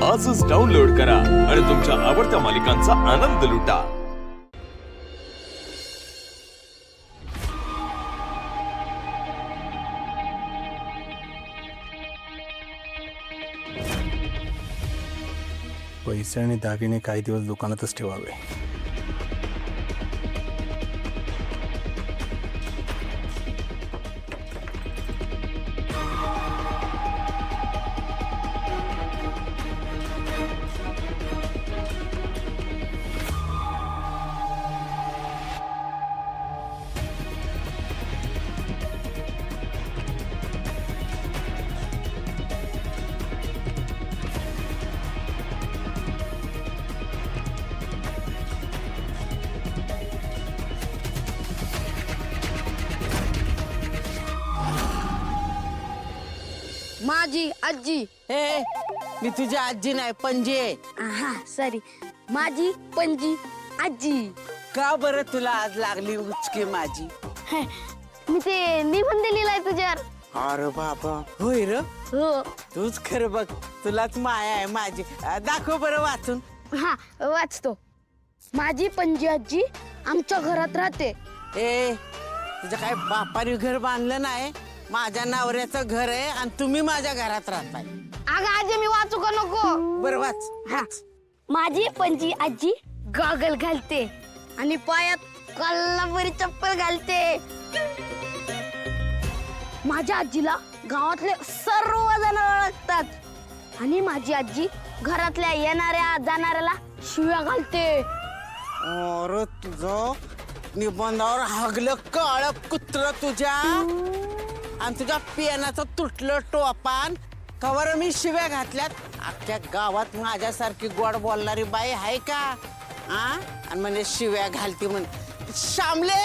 आजच डाउनलोड करा आणि तुमच्या आवडत्या मालिकांचा आनंद लुटा। पैसे आणि दागिने काही दिवस दुकानातच ठेवावे। माझी आजी। हे मी तुझी आजी नाही पणजी आहे। हा सॉरी, माझी पणजी आजी। का बरं तुला आज लागली उचकी माझी? मी ते निबंध लिहिलाय तुझ्यावर। अरे बाबा होय र, हो। तूच खरं बघ, तुलाच माया आहे माझी। दाखव बरं वाचून। हा वाचतो। माझी पणजी आजी आमच्या घरात राहते। ए तुझ्या काय बापाने घर बांधलं नाही? माझ्या नवऱ्याचं घर आहे आणि तुम्ही माझ्या घरात राहताय। अगं आजी मी वाचू का नको? बरं वाच वाच। माझी पणजी आजी गॉगल घालते आणि पायात कोल्हापुरी चप्पल घालते। माझ्या आजीला गावातले सर्वजण ओळखतात आणि माझी आजी घरातल्या येणाऱ्या जाणाऱ्याला शिव्या घालते। अरे तुझं निबंधावर हागलं काळ कुत्र तुझ्या, आणि तुझ्या पियानाचं तुटलं टोपान कवर मी शिव्या घातल्यात। अख्ख्या गावात माझ्यासारखी गोड बोलणारी बाई आहे का? आणि म्हणजे शिव्या घालती म्हण। शामले,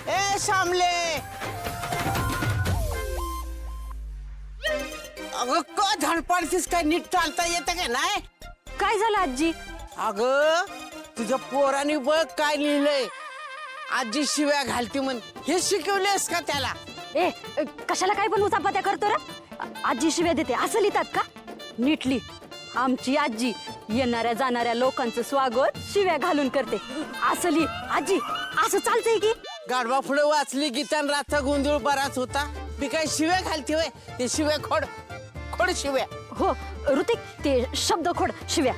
ए शामले, अगं का धडपडतीस? काय नीट चालता येतं का नाही? काय झालं आजी? अगं तुझ्या पोराने बघ काय लिहिलंय, आजी शिव्या घालती म्हण। हे शिकवलेस का त्याला? ए कशाला काय पण उचापत्या करतो रे? आजी शिव्या देते असं लिहितात का? नीटली आमची आजी येणाऱ्या जाणाऱ्या लोकांचं स्वागत शिव्या घालून करते असं लिही। आजी असं चालतंय की? गाढवा पुढे वाचली गीता आणि रातचा गोंधळ बराच होता। मी काय शिव्या घालते होय? ते शिव्या खोड खोड शिव्या। हो ऋतिक, ते शब्द खोड शिव्या।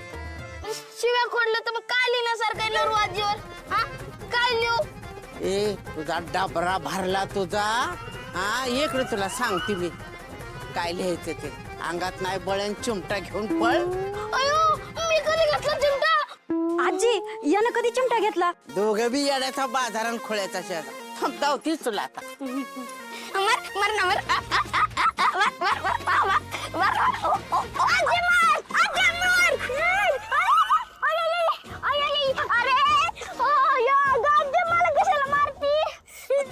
शिव्या खोडलं तर मग काय लिहिण्यासारखं लिहू आजीवर? हा काय लिहू? ए तुझा डाबरा भरला तुझा। हा इकडे तुला सांगते मी काय लिहायचं ते। अंगात नाही बळण चिमटा घेऊन पळ। अयो मी कधी घातला चिमटा? आजी यानं कधी चिमटा घेतला? दोघं बी येड्याचा बाजारान खोळ्याचा शेजा। थांबता होतीच तुला आता। मर मर ना मर। मर मर मर मर मर। आजी मर, आजी मर। अरे या गाडी मला कशाला मारती?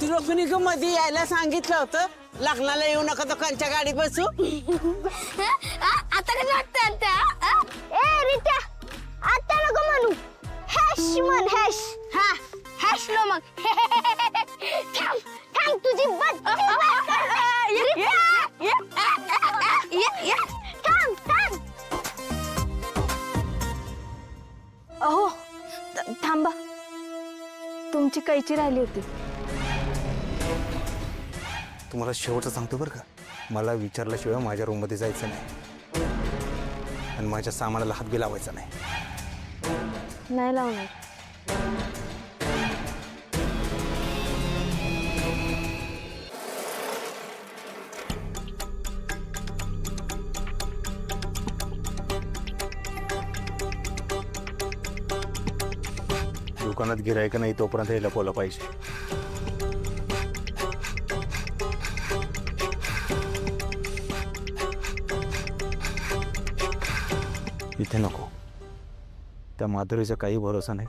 तुला कुणी का मध्ये यायला सांगितलं होतं? लग्नाला येऊ नका तर कंच्या गाडी बसू। आता कसं वाटतं आता? ए रित्या आता नको म्हणू, हॅश म्हण हॅश। हा हॅश लो मग। थांब थांब तुझी बस। थांब थांब। अहो थांबा, तुमची कैची राहिली होती। तुम्हाला शेवटचं सांगतो बरं का, मला विचारल्याशिवाय माझ्या रूममध्ये जायचं नाही आणि माझ्या सामानाला हात बी लावायचा नाही। नाही लावणार। दुकानात गिरायक नाही तोपर्यंत हे लपवलं पाहिजे। इथे नको, त्या माधुरीचा काही भरोसा नाही।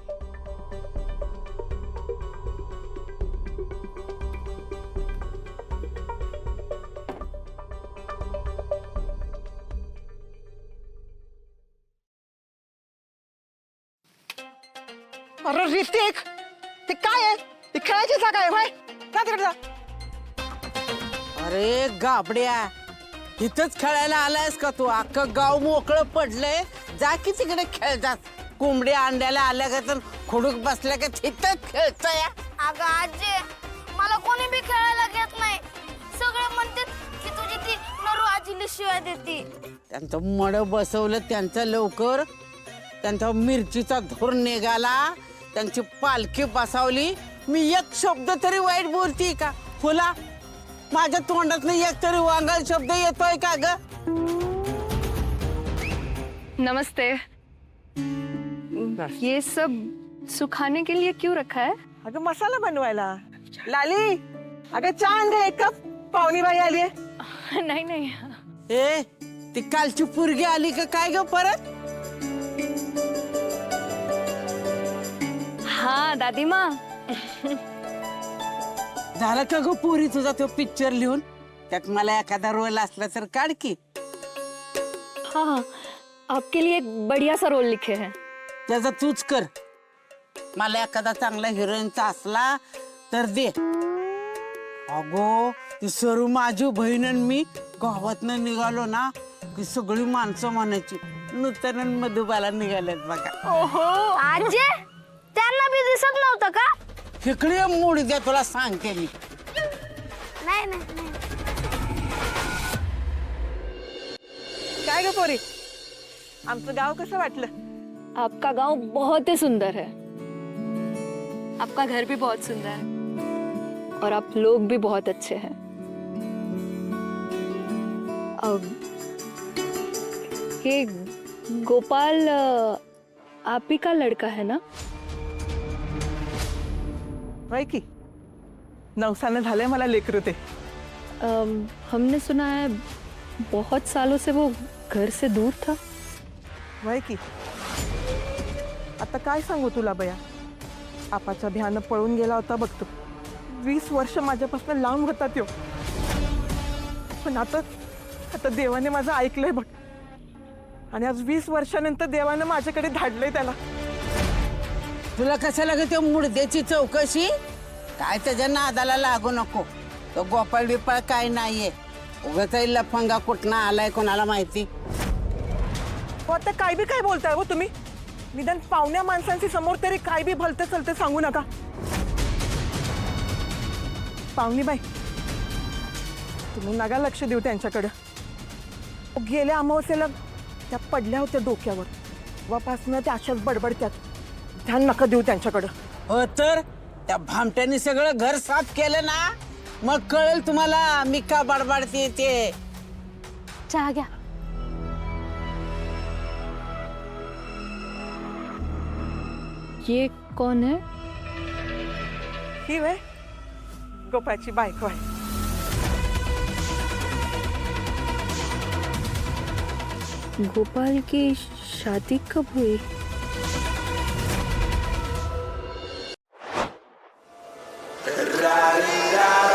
अरे ऋतिक, ते काय आहे? ते खेळायची जागा आहे होय? का तिकडे जा? अरे गाबड्या, इथंच खेळायला आलायस का तू? अख्खं गाव मोकळं पडलंय, जा की तिकडे खेळ जा. कोंबडी अंड्याला आल्या का तर खुडूक बसल्या का तिथंच खेळतोय. अगं आजी, मला कोणी बी खेळायला घेत नाही. सगळे म्हणतात की तुझी ती नरू आजीला शिवाय देते. त्यांचं मड बसवलं त्यांचं लवकर, त्यांचा मिरचीचा धूर निघाला, त्यांची पालखी बसावली. मी एक शब्द तरी वाईट बोलती का? फुला, माझ्या तोंडात एक तरी वांगल शब्द येतोय का ग? नमस्ते। ये सब सुखाने के लिए क्यों रखा है? अगं मसाला बनवायला. लाली, अगं चहा आण गं एक कप. पाहुणीबाई आली आहे. नहीं नहीं, ए, ती कालची पुरगी आली का काय ग परत? हाँ दादी माँ। झालं का ग पुरी तुझा तो पिक्चर लिहून? त्यात मला एखादा रोल असला तर काढ की. हाँ हाँ, आपके लिए एक बढ़िया सा रोल लिखे हैं। त्याचा तूच कर. मला एखादा चांगला हिरोईनचा असला तर दे. अगो, ती सरू माझी बहीण आणि मी गावातनं निघालो ना की सगळी माणसं म्हणायची नूतन आणि मधुबाला निघाल्यात बघा. ओहो आजी, त्यांना बी दिसत नव्हतं का? इकडे मूड द्या तुला सांगते मी. नाही नाही नाही. काय ग पोरी, आमचं गाव कसं वाटलं? आपका गांव बहुत ही सुंदर है। आपका घर भी बहुत सुंदर है और आप लोग भी बहुत अच्छे हैं। अब ये गोपाल आप ही का लड़का है ना? होय की, नवसानं झालंय मला लेकरू ते. हमने सुना है बहुत सालों से वो घर से दूर था। होय की. आता काय सांगू तुला बया, आपाच्या भ्यानं पळून गेला होता बघतो. 20 वर्ष माझ्यापासून लांब होता त्यो. पण आता देवाने माझं ऐकलंय बघ. आणि आज 20 वर्षानंतर देवानं माझ्याकडे धाडलंय त्याला. तुला कशाला ग त्या मुडद्याची चौकशी? काय त्याच्या नादाला लागू नको. तो गोपाळ बिपाळ काय नाहीये. उगाच लफंगा कुठनं आलाय कोणाला माहिती. हो आता काय बी काय बोलताय हो तुम्ही? निदान पाहुण्या माणसांची समोर तरी काय बी भलते चलते सांगू नका. पाहुणीबाई, तुम्ही नका लक्ष देऊ त्यांच्याकडं. गेल्या अमावस्येला त्या पडल्या होत्या डोक्यावर. वापासनं त्या अशाच बडबडत्यात. ध्यान नका देऊ त्यांच्याकडं. हो तर त्या भामट्याने सगळं घर साफ केलं ना, मग कळेल तुम्हाला मी का बडबडते ते. चहा घ्या. ये कौन है? ही वे गोपाळची बायको आहे. गोपाल की शादी कब हुई? La